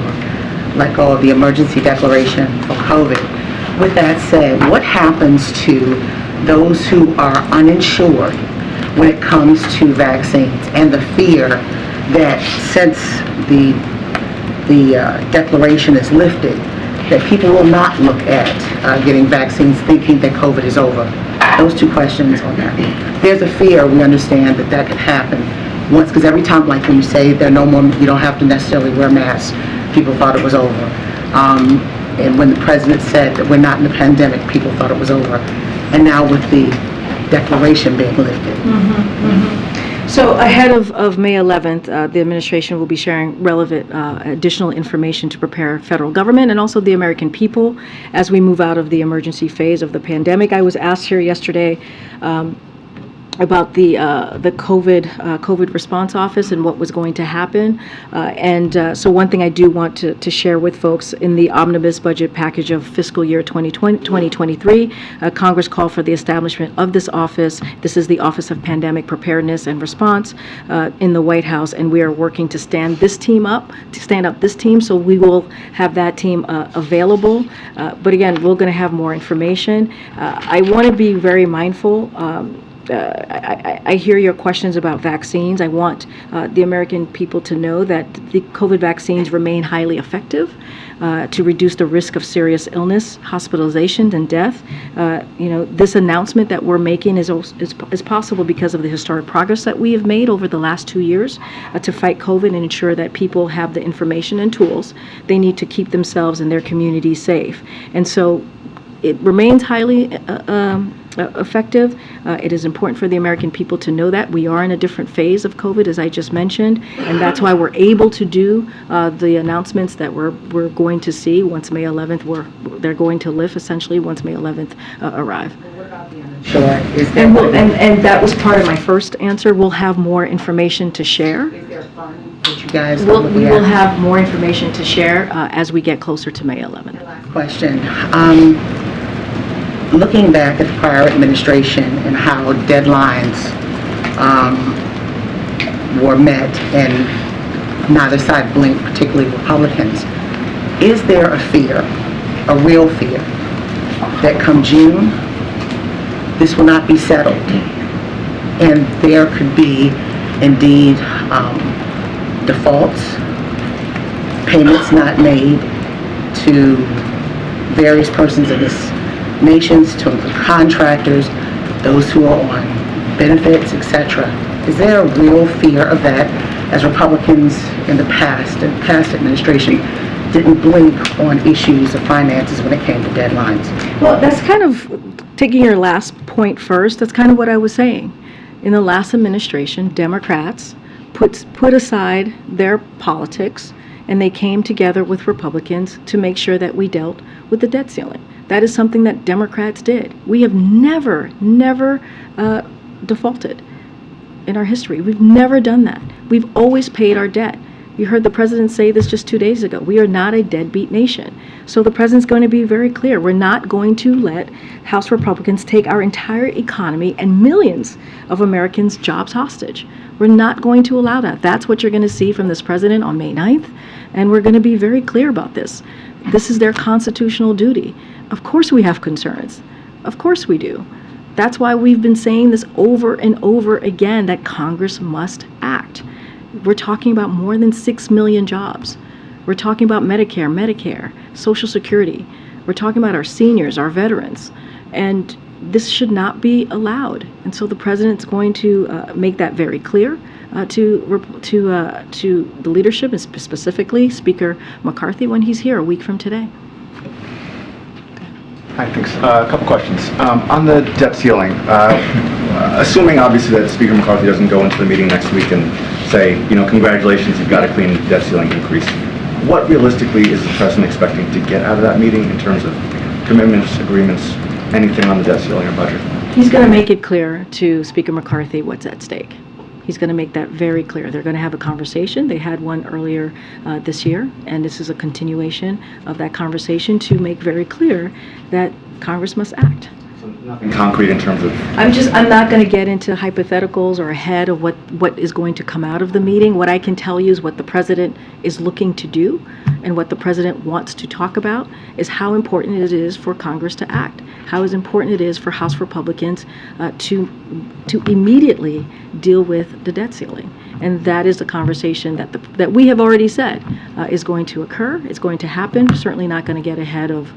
let go of the emergency declaration for COVID. With that said, what happens to those who are uninsured when it comes to vaccines and the fear that since the declaration is lifted, that people will not look at getting vaccines thinking that COVID is over? Those 2 questions on that. There's a fear, we understand, that that could happen once, because every time, like when you say there are no more, you don't have to necessarily wear masks, people thought it was over. And when the president said that we're not in the pandemic, people thought it was over. And now with the declaration being lifted. So ahead of May 11th, the administration will be sharing relevant additional information to prepare federal government and also the American people as we move out of the emergency phase of the pandemic. I was asked here yesterday about the COVID response office and what was going to happen. So one thing I do want to share with folks, in the omnibus budget package of fiscal year 2023, Congress called for the establishment of this office. This is the Office of Pandemic Preparedness and Response in the White House, and we are working to stand up this team, so we will have that team available. But again, we're going to have more information. I want to be very mindful. I hear your questions about vaccines. I want the American people to know that the COVID vaccines remain highly effective to reduce the risk of serious illness, hospitalization, and death. This announcement that we're making is possible because of the historic progress that we have made over the last 2 years to fight COVID and ensure that people have the information and tools they need to keep themselves and their communities safe. And so it remains highly effective. It is important for the American people to know that we are in a different phase of COVID, as I just mentioned, and that's why we're able to do the announcements that we're going to see once May 11th. They're going to lift essentially once May 11th arrive. Sure. And that was part of my first answer. We'll have more information to share. Is there funding that you guys are We looking will at? have more information to share as we get closer to May 11th. Question. Looking back at the prior administration and how deadlines were met and neither side blinked, particularly Republicans, is there a fear, a real fear, that come June, this will not be settled and there could be indeed defaults, payments not made to various persons in this nations, to contractors, those who are on benefits, etc. Is there a real fear of that, as Republicans in the past administration didn't blink on issues of finances when it came to deadlines? Well, that's kind of taking your last point first. That's kind of what I was saying. In the last administration, Democrats put aside their politics and they came together with Republicans to make sure that we dealt with the debt ceiling. That is something that Democrats did. We have never defaulted in our history. We've never done that. We've always paid our debt. You heard the president say this just 2 days ago. We are not a deadbeat nation. So the president's going to be very clear. We're not going to let House Republicans take our entire economy and millions of Americans' jobs hostage. We're not going to allow that. That's what you're going to see from this president on May 9th. And we're going to be very clear about this. This is their constitutional duty. Of course we have concerns. Of course we do. That's why we've been saying this over and over again, that Congress must act. We're talking about more than 6 million jobs. We're talking about Medicare, Social Security. We're talking about our seniors, our veterans. And this should not be allowed. And so the president's going to make that very clear to the leadership, and specifically Speaker McCarthy, when he's here a week from today. Hi, thanks. A couple questions. On the debt ceiling, assuming obviously that Speaker McCarthy doesn't go into the meeting next week and say, congratulations, you've got a clean debt ceiling increase, what realistically is the president expecting to get out of that meeting in terms of commitments, agreements, anything on the debt ceiling or budget? He's going to make it clear to Speaker McCarthy what's at stake. He's going to make that very clear. They're going to have a conversation. They had one earlier this year, and this is a continuation of that conversation to make very clear that Congress must act. Nothing concrete in terms of... I'm not going to get into hypotheticals or ahead of what is going to come out of the meeting. What I can tell you is what the president is looking to do and what the president wants to talk about is how important it is for Congress to act, how important it is for House Republicans to immediately deal with the debt ceiling. And that is the conversation that we have already said is going to occur. It's going to happen. We're certainly not going to get ahead of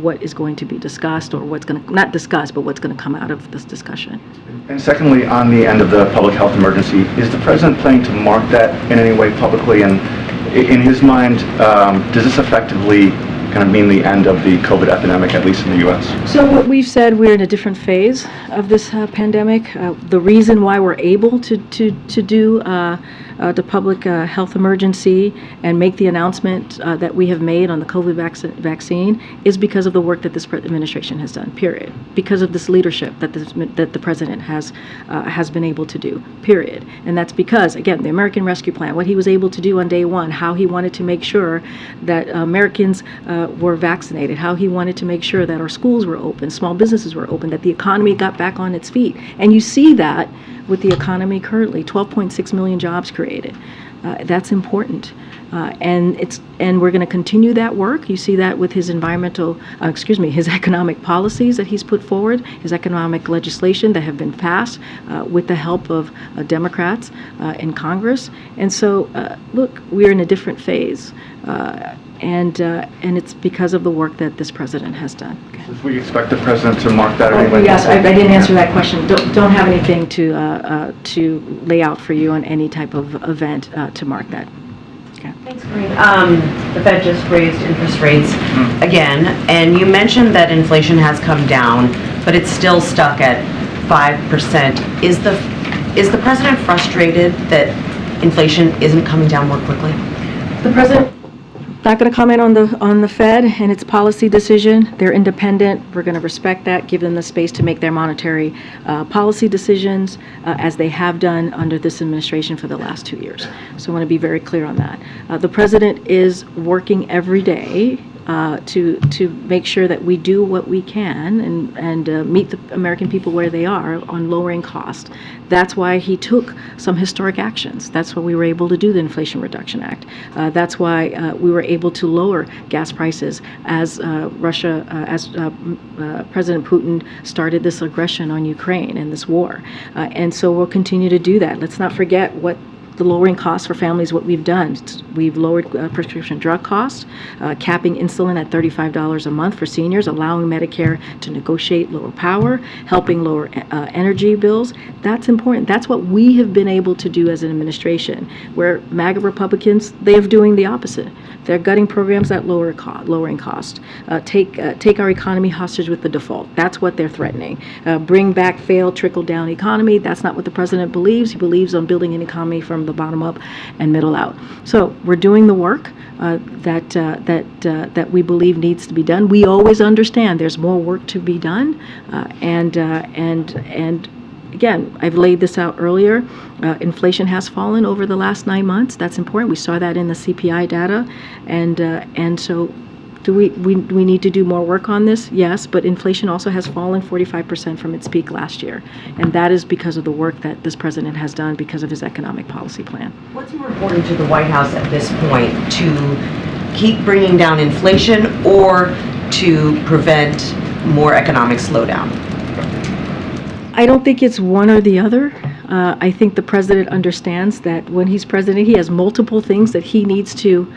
what is going to be discussed or what's going to, not discussed, but what's going to come out of this discussion. And secondly, on the end of the public health emergency, is the president planning to mark that in any way publicly? And in his mind, does this effectively kind of mean the end of the COVID epidemic, at least in the U.S.? So what we've said, we're in a different phase of this pandemic. The reason why we're able to do the public health emergency and make the announcement that we have made on the COVID vaccine is because of the work that this administration has done, period. Because of this leadership that the president has been able to do, period. And that's because, again, the American Rescue Plan, what he was able to do on day one, how he wanted to make sure that Americans were vaccinated, how he wanted to make sure that our schools were open, small businesses were open, that the economy got back on its feet. And you see that with the economy currently, 12.6 million jobs created. That's important. And we're going to continue that work. You see that with his his economic policies that he's put forward, his economic legislation that have been passed with the help of Democrats in Congress. And so, look, we're in a different phase. And it's because of the work that this president has done. Should we expect the president to mark that? Yes, I didn't answer that question. Don't have anything to lay out for you on any type of event to mark that. Okay. Thanks, Karine. The Fed just raised interest rates again, and you mentioned that inflation has come down, but it's still stuck at 5%. Is the president frustrated that inflation isn't coming down more quickly? The president not going to comment on the Fed and its policy decision. They're independent. We're going to respect that, give them the space to make their monetary policy decisions as they have done under this administration for the last 2 years. So I want to be very clear on that. The president is working every day to make sure that we do what we can and meet the American people where they are on lowering cost. That's why he took some historic actions. That's why we were able to do the Inflation Reduction Act. That's why we were able to lower gas prices as President Putin started this aggression on Ukraine and this war. And so we'll continue to do that. Let's not forget what the lowering costs for families, what we've done. We've lowered prescription drug costs, capping insulin at $35 a month for seniors, allowing Medicare to negotiate lower power, helping lower energy bills. That's important. That's what we have been able to do as an administration, where MAGA Republicans, they're doing the opposite. They're gutting programs that lowering cost. Take our economy hostage with the default. That's what they're threatening. Bring back failed trickle-down economy. That's not what the president believes. He believes on building an economy from the bottom up and middle out. So we're doing the work that we believe needs to be done. We always understand there's more work to be done, and again, I've laid this out earlier. Inflation has fallen over the last 9 months. That's important. We saw that in the CPI data, and so. Do we need to do more work on this? Yes, but inflation also has fallen 45% from its peak last year. And that is because of the work that this president has done because of his economic policy plan. What's more important to the White House at this point, to keep bringing down inflation or to prevent more economic slowdown? I don't think it's one or the other. I think the president understands that when he's president, he has multiple things that he needs to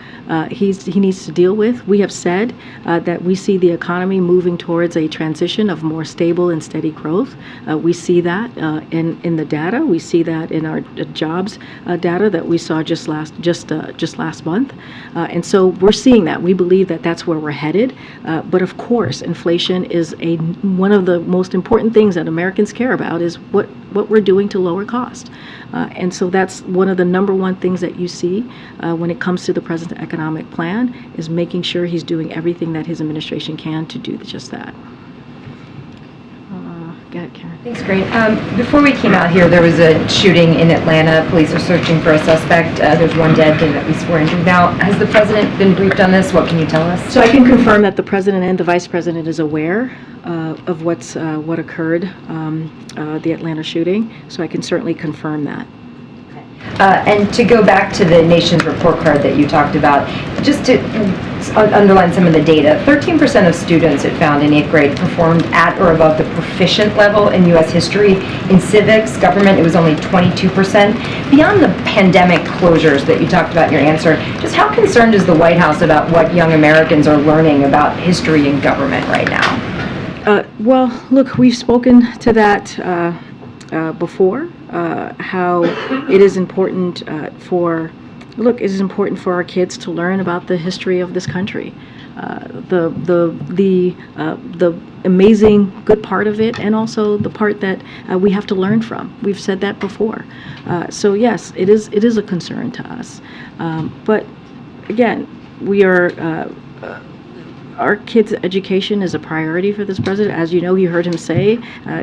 deal with. We have said that we see the economy moving towards a transition of more stable and steady growth. We see that in the data. We see that in our jobs data that we saw just last month. And so we're seeing that. We believe that that's where we're headed. But of course, inflation is one of the most important things that Americans care about is what we're doing to lower cost. And so that's one of the number one things that you see when it comes to the president's economic plan is making sure he's doing everything that his administration can to do just that. Go ahead, Karen. Thanks, Karine. Before we came out here, there was a shooting in Atlanta. Police are searching for a suspect. There's one dead and at least 4 injured. Now, has the president been briefed on this? What can you tell us? So I can confirm that the president and the vice president is aware what occurred, the Atlanta shooting, so I can certainly confirm that. And to go back to the nation's report card that you talked about, just to underline some of the data, 13% of students it found in 8th grade performed at or above the proficient level in U.S. history. In civics, government, it was only 22%. Beyond the pandemic closures that you talked about in your answer, just how concerned is the White House about what young Americans are learning about history and government right now? Well, look, we've spoken to that before, how it is important it is important for our kids to learn about the history of this country, the amazing good part of it, and also the part that we have to learn from. We've said that before. So yes, it is a concern to us. But again, we are. Our kids' education is a priority for this president. As you know, you heard him say,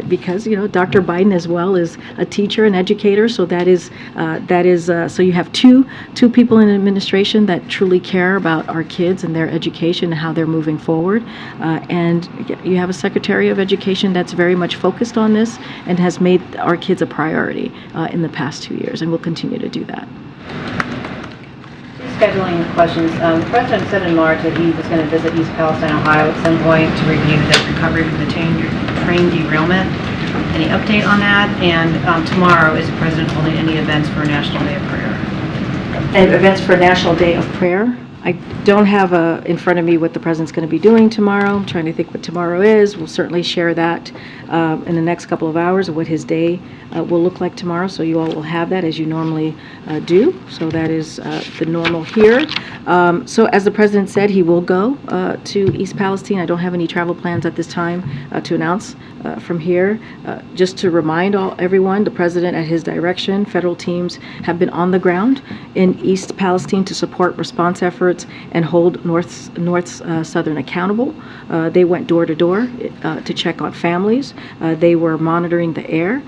because, you know, Dr. Biden as well is a teacher and educator, so so you have two people in administration that truly care about our kids and their education and how they're moving forward. And you have a Secretary of Education that's very much focused on this and has made our kids a priority in the past 2 years, and will continue to do that. Scheduling questions. The President said in March that he was going to visit East Palestine, Ohio at some point to review the recovery from the train derailment. Any update on that? And tomorrow, is the President holding any events for National Day of Prayer? And events for National Day of Prayer? I don't have in front of me what the President's going to be doing tomorrow. I'm trying to think what tomorrow is. We'll certainly share that in the next couple of hours of what his day will look like tomorrow, so you all will have that as you normally do. So that is the normal here. So as the President said, he will go to East Palestine. I don't have any travel plans at this time to announce from here. Just to remind everyone, the President, at his direction, federal teams have been on the ground in East Palestine to support response efforts and hold North's Southern accountable. They went door to door to check on families. They were monitoring the air.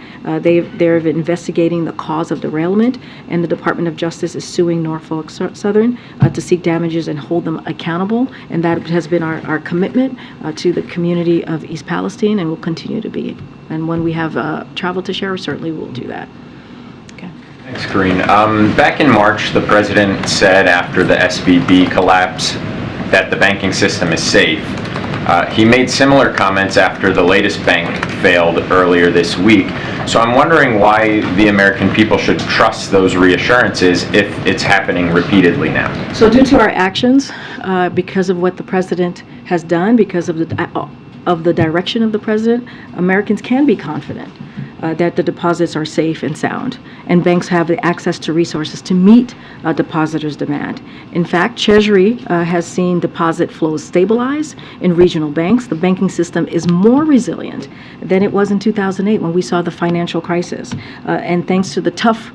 They're investigating the cause of derailment, and the Department of Justice is suing Norfolk Southern to seek damages and hold them accountable. And that has been our commitment to the community of East Palestine, and will continue to be. And when we have travel to share, certainly we'll do that. Thanks, Karine. Back in March, the President said after the SVB collapse that the banking system is safe. He made similar comments after the latest bank failed earlier this week. So I'm wondering why the American people should trust those reassurances if it's happening repeatedly now. So due to our actions, because of what the President has done, because of the direction of the President, Americans can be confident that the deposits are safe and sound, and banks have the access to resources to meet depositors' demand. In fact, Treasury has seen deposit flows stabilize in regional banks. The banking system is more resilient than it was in 2008 when we saw the financial crisis. And thanks to the tough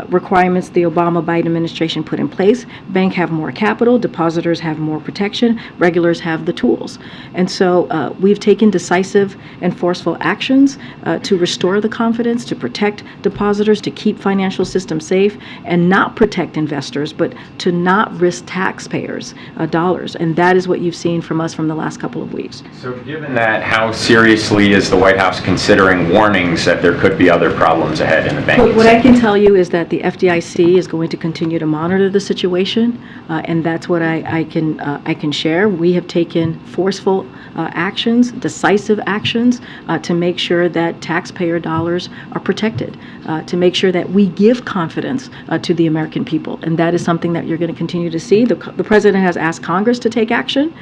requirements the Obama-Biden administration put in place, banks have more capital, depositors have more protection, regulators have the tools. And so we've taken decisive and forceful actions to restore the confidence, to protect depositors, to keep financial systems safe, and not protect investors, but to not risk taxpayers' dollars. And that is what you've seen from us from the last couple of weeks. So given that, how seriously is the White House considering warnings that there could be other problems ahead in the banking What sector? I can tell you is that the FDIC is going to continue to monitor the situation, and that's what I can share. We have taken forceful actions, decisive actions, to make sure that taxpayer dollars are protected, to make sure that we give confidence to the American people, and that is something that you're going to continue to see. The President has asked Congress to take action,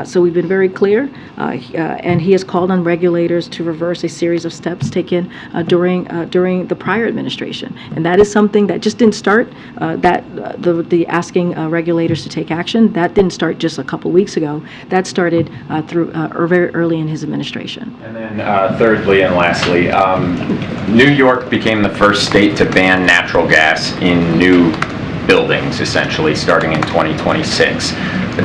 so we've been very clear, and he has called on regulators to reverse a series of steps taken during the prior administration, and that is something that just didn't start. The asking regulators to take action, that didn't start just a couple weeks ago. That started very early in his administration. And then thirdly and lastly, New York became the first state to ban natural gas in new buildings, essentially, starting in 2026.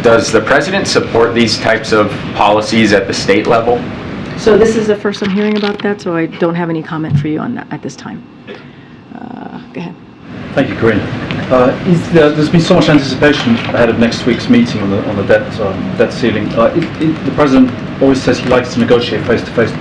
Does the President support these types of policies at the state level? So this is the first I'm hearing about that, so I don't have any comment for you on that at this time. Go ahead. Thank you, Karine. There's been so much anticipation ahead of next week's meeting on the debt ceiling. The President always says he likes to negotiate face to face.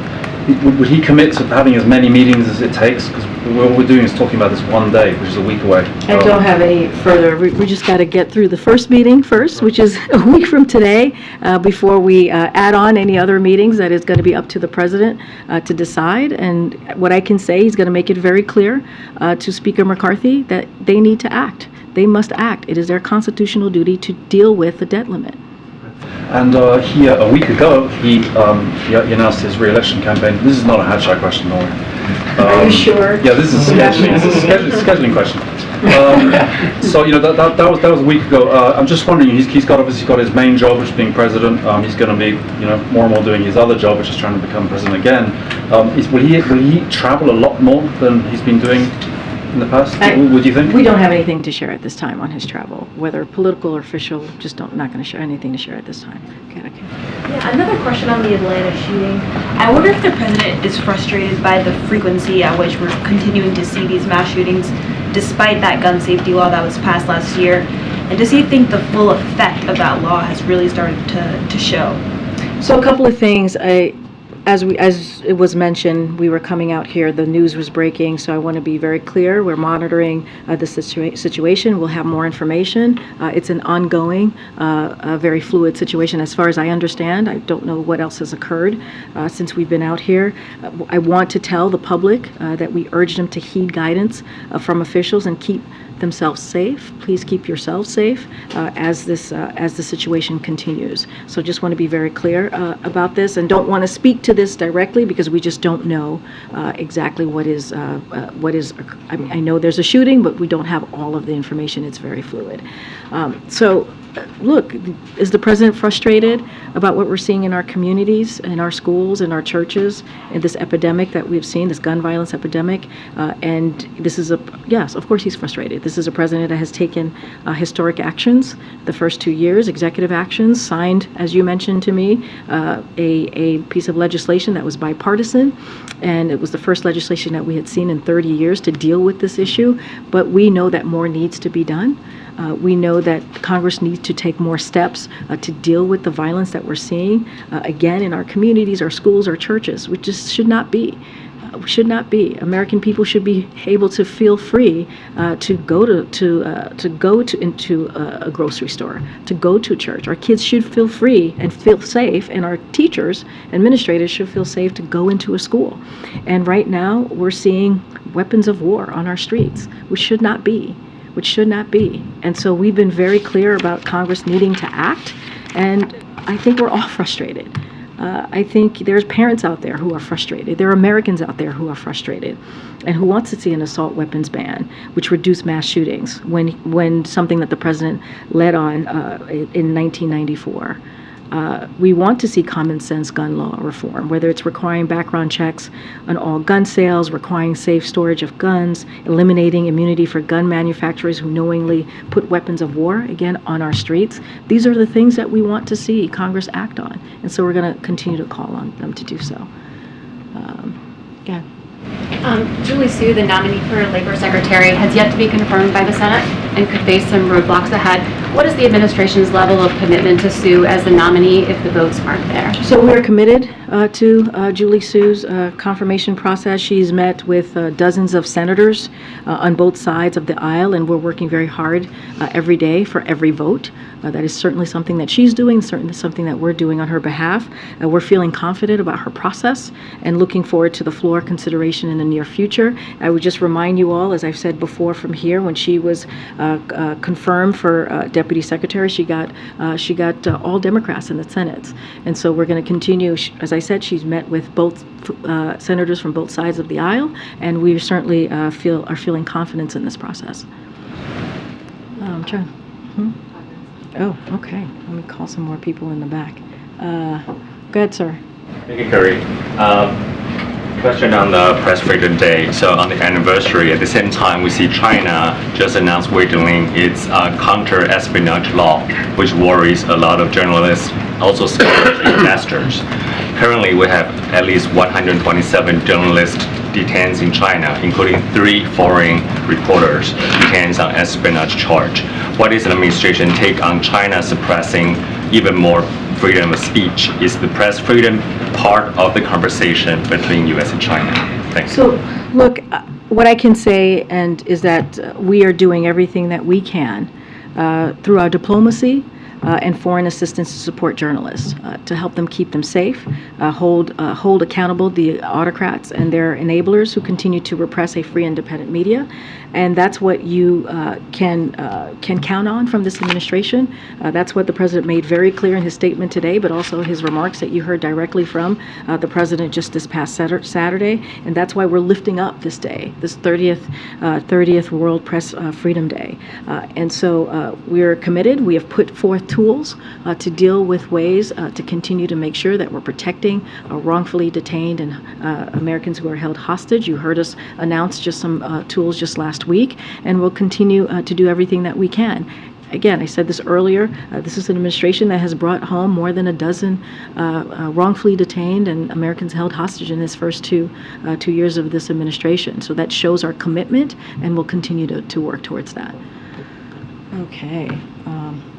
Would he commit to having as many meetings as it takes? Because all we're doing is talking about this one day, which is a week away. I don't have any further, we just got to get through the first meeting first, which is a week from today, before we add on any other meetings. That is going to be up to the president to decide. And what I can say, he's going to make it very clear to Speaker McCarthy that they need to act. They must act. It is their constitutional duty to deal with the debt limit. And he, a week ago, he announced his re-election campaign. This is not a hotshot question, no. Are you sure? Yeah, this is scheduling. This is a scheduling question. So that was a week ago. I'm just wondering. He's obviously got his main job, which is being president. He's going to be more and more doing his other job, which is trying to become president again. Will he travel a lot more than he's been doing in the past? Would you think? We don't have anything to share at this time on his travel, whether political or official. Just not going to share anything to share at this time. Okay. Yeah, another question on the Atlanta shooting. I wonder if the president is frustrated by the frequency at which we're continuing to see these mass shootings, despite that gun safety law that was passed last year. And does he think the full effect of that law has really started to show? So a couple of things. As it was mentioned, we were coming out here, the news was breaking, so I want to be very clear. We're monitoring the situation. We'll have more information. It's an ongoing, very fluid situation as far as I understand. I don't know what else has occurred since we've been out here. I want to tell the public that we urge them to heed guidance from officials and keep themselves safe. Please keep yourselves safe as the situation continues. So just want to be very clear about this, and don't want to speak to this directly because we just don't know exactly what is. I mean, I know there's a shooting, but we don't have all of the information. It's very fluid. Look, is the president frustrated about what we're seeing in our communities, in our schools, in our churches, in this epidemic that we've seen, this gun violence epidemic? And this is yes, of course he's frustrated. This is a president that has taken historic actions the first 2 years, executive actions, signed, as you mentioned to me, a piece of legislation that was bipartisan, and it was the first legislation that we had seen in 30 years to deal with this issue. But we know that more needs to be done. We know that Congress needs to take more steps to deal with the violence that we're seeing, again, in our communities, our schools, our churches, which just should not be. Should not be. American people should be able to feel free to go into a grocery store, to go to church. Our kids should feel free and feel safe, and our teachers, administrators should feel safe to go into a school. And right now, we're seeing weapons of war on our streets, which should not be. And so we've been very clear about Congress needing to act, and I think we're all frustrated. I think there's parents out there who are frustrated. There are Americans out there who are frustrated and who wants to see an assault weapons ban, which reduced mass shootings when something that the president led on in 1994. We want to see common sense gun law reform, whether it's requiring background checks on all gun sales, requiring safe storage of guns, eliminating immunity for gun manufacturers who knowingly put weapons of war, again, on our streets. These are the things that we want to see Congress act on. And so we're going to continue to call on them to do so. Julie Su, the nominee for Labor Secretary, has yet to be confirmed by the Senate and could face some roadblocks ahead. What is the administration's level of commitment to Su as the nominee if the votes aren't there? So we're committed to Julie Su's confirmation process. She's met with dozens of senators on both sides of the aisle, and we're working very hard every day for every vote. That is certainly something that she's doing, certainly something that we're doing on her behalf. We're feeling confident about her process and looking forward to the floor consideration in the near future. I would just remind you all, as I've said before from here, when she was confirmed for Deputy Secretary, she got all Democrats in the Senate. And so we're going to continue. As I said, she's met with both senators from both sides of the aisle, and we certainly are feeling confidence in this process. John. Oh, okay. Let me call some more people in the back. Go ahead, sir. Thank you, Karine. Question on the Press Freedom Day. So on the anniversary, at the same time, we see China just announced weakening its counter-espionage law, which worries a lot of journalists, also scholars, investors. Currently, we have at least 127 journalists detained in China, including 3 foreign reporters detained on espionage charge. What is the administration take on China suppressing even more freedom of speech. Is the press freedom part of the conversation between U.S. and China? Thanks. So, look, what I can say is that we are doing everything that we can through our diplomacy and foreign assistance to support journalists, to help them keep them safe, hold accountable the autocrats and their enablers who continue to repress a free, independent media. And that's what you can count on from this administration. That's what the president made very clear in his statement today, but also his remarks that you heard directly from the president just this past Saturday. And that's why we're lifting up this day, this 30th World Press Freedom Day. And so we're committed. We have put forth tools to deal with ways to continue to make sure that we're protecting wrongfully detained and Americans who are held hostage. You heard us announce just some tools just last week, and we'll continue to do everything that we can. Again, I said this earlier, this is an administration that has brought home more than a dozen wrongfully detained and Americans held hostage in this first two years of this administration. So that shows our commitment, and we'll continue to work towards that. Okay.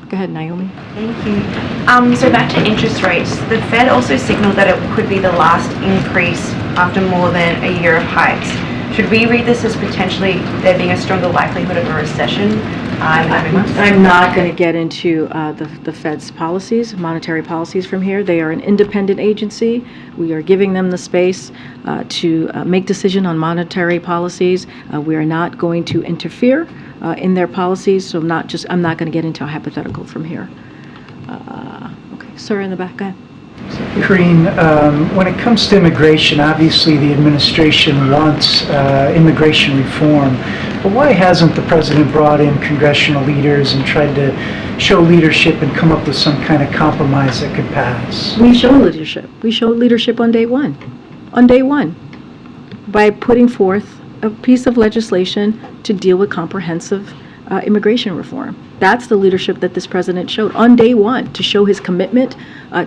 Go ahead, Naomi. Thank you. So back to interest rates. The Fed also signaled that it could be the last increase after more than a year of hikes. Should we read this as potentially there being a stronger likelihood of a recession in the coming months? I'm not going to get into the Fed's policies, monetary policies from here. They are an independent agency. We are giving them the space to make decision on monetary policies. We are not going to interfere in their policies, so I'm not going to get into a hypothetical from here. Okay, sir in the back, go ahead. Karine, when it comes to immigration, obviously the administration wants immigration reform, but why hasn't the president brought in congressional leaders and tried to show leadership and come up with some kind of compromise that could pass? We showed leadership. We showed leadership on day one. On day one, by putting forth a piece of legislation to deal with comprehensive immigration reform. That's the leadership that this president showed on day one, to show his commitment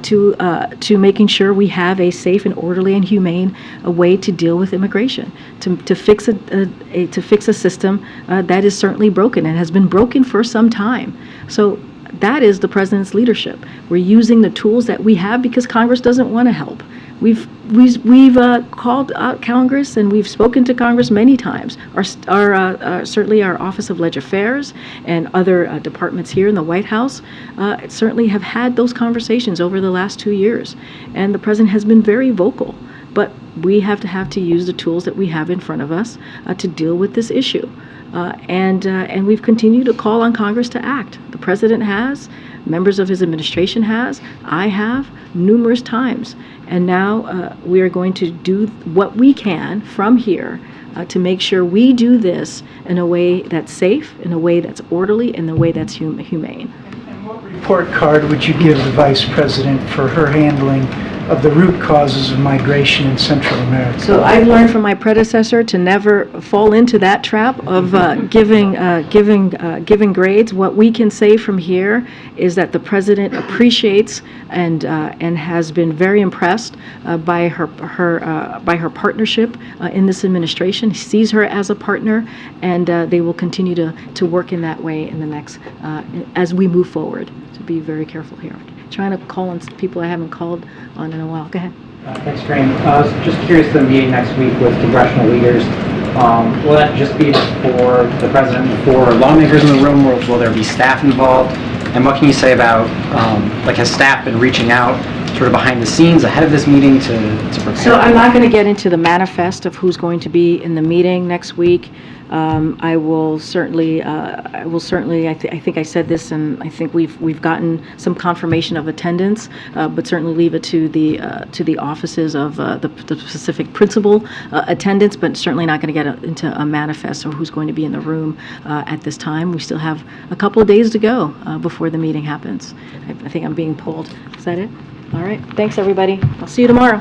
to making sure we have a safe and orderly and humane way to deal with immigration, to fix a system that is certainly broken and has been broken for some time. So that is the president's leadership. We're using the tools that we have because Congress doesn't want to help. We've called out Congress, and we've spoken to Congress many times. Certainly our Office of Legislative Affairs and other departments here in the White House certainly have had those conversations over the last 2 years, and the president has been very vocal. But we have to use the tools that we have in front of us to deal with this issue, and we've continued to call on Congress to act. The president has. Members of his administration has. I have numerous times. And now we are going to do what we can from here to make sure we do this in a way that's safe, in a way that's orderly, in a way that's humane. And what report card would you give the vice president for her handling of the root causes of migration in Central America? So I've learned from my predecessor to never fall into that trap of giving grades. What we can say from here is that the president appreciates and has been very impressed by her partnership in this administration. He sees her as a partner, and they will continue to work in that way in the next as we move forward. To be very careful here. Trying to call on people I haven't called on in a while. Go ahead. Thanks, Karine. I was just curious, the meeting next week with congressional leaders, will that just be for the president and for lawmakers in the room, or will there be staff involved? And what can you say about, has staff been reaching out sort of behind the scenes ahead of this meeting to prepare? So I'm not going to get into the manifest of who's going to be in the meeting next week. I will certainly, I think I said this, and I think we've gotten some confirmation of attendance, but certainly leave it to the offices of the specific principal attendance, but certainly not going to get into a manifest or who's going to be in the room at this time. We still have a couple of days to go before the meeting happens. I think I'm being pulled. Is that it? All right. Thanks, everybody. I'll see you tomorrow.